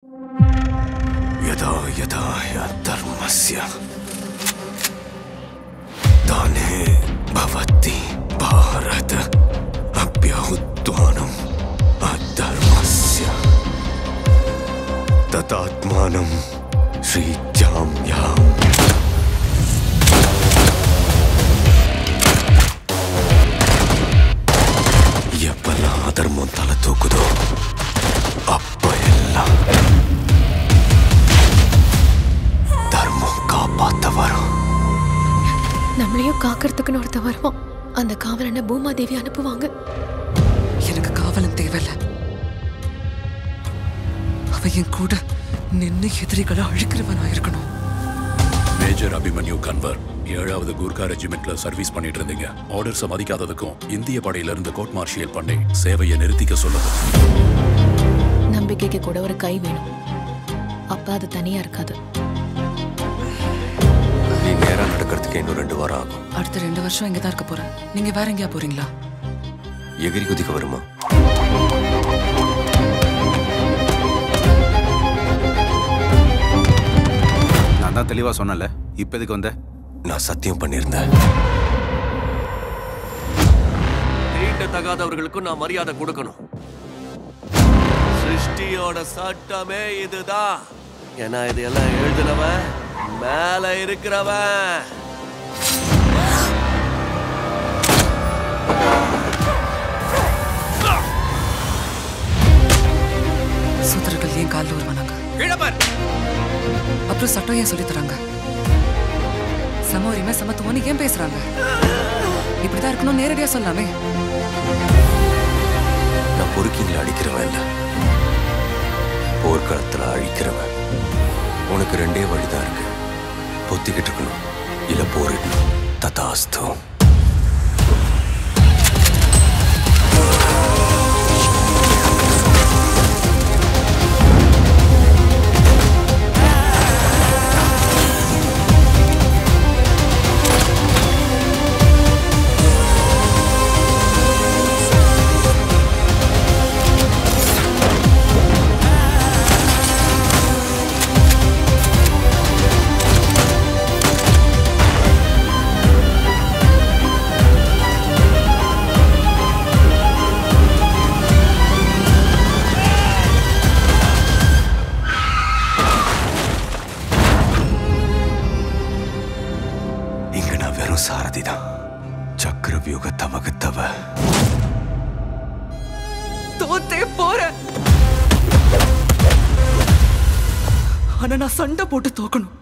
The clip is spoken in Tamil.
यदा यदा धर्मस्य दाने भवति भारत अभ्युत्थानम् अधर्मस्य तदात्मानं श्रीजाम्याम् எப்பெல்லாம் அதர்மம் தலை தூக்குதோ அப்ப எல்லாம் தர்மம் காப்பாத்த வரும். நம்மளையும் காக்கிறதுக்குன்னு ஒருத்த வருவான். அந்த காவலனை பூமாதேவி அனுப்புவாங்க. எனக்கு காவலன் தேவையில்ல. அவ என் கூட நின்று எதிரிகளை அழிக்கிறவனா இருக்கணும். மேஜர் அபிமன்யு கன்வர் 7வது கூர்கா ரெஜிமெண்ட்ல சர்வீஸ் பண்ணிட்டு இருந்தீங்க. ஆர்டர்ஸை மதிக்காததுக்கும் இந்திய படையில இருந்து கோர்ட் மார்ஷியல் பண்ணி சேவையை நிறுத்திக்க சொல்லுது. நம்பிக்கைக்கு கூட ஒரு கை வேணும். அப்ப அது தனியா இருக்காது. நீ நேரா நடக்கிறதுக்கு இன்னும் 2 வாரம் ஆகும். அடுத்த 2 வருஷம் இங்கதான் இருக்க போறேன். நீங்க வேற எங்கேயா போறீங்களா? எகிரி குதிக்க வருமா? நான் தான் தெளிவா சொன்னல. இப்ப எதுக்கு வந்த? நான் சத்தியம் பண்ணியிருந்தேன். தகாதவர்களுக்கும் நான் மரியாதை கொடுக்கணும். சிருஷ்டியோட சட்டமே இதுதான். ஏன்னா இதெல்லாம் எழுதுனவன் மேல இருக்கிறவன். சூத்திரர்கள் ஏன் காலில் வருவானாங்க? அப்புறம் சட்டம் ஏன் சொல்லி தராங்க? சம உரிமை சமத்துவம்னு ஏன் பேசுறாங்க? இப்படிதான் இருக்கணும் நேரடியா சொல்லாமே. நான் பொறுக்கிங்களை அடிக்கிறவன் இல்ல, போர்க்களத்துல அழிக்கிறவன். உனக்கு 2 வழிதான் இருக்கு. பொத்திக்கிட்டு இருக்கணும், இல்ல போரிடணும். ததாஸ்து. சாரதிதான் சக்கர வியூகத்தை வகுத்தவ. தோத்தே போற. ஆனா நான் சண்டை போட்டு தோக்கணும்.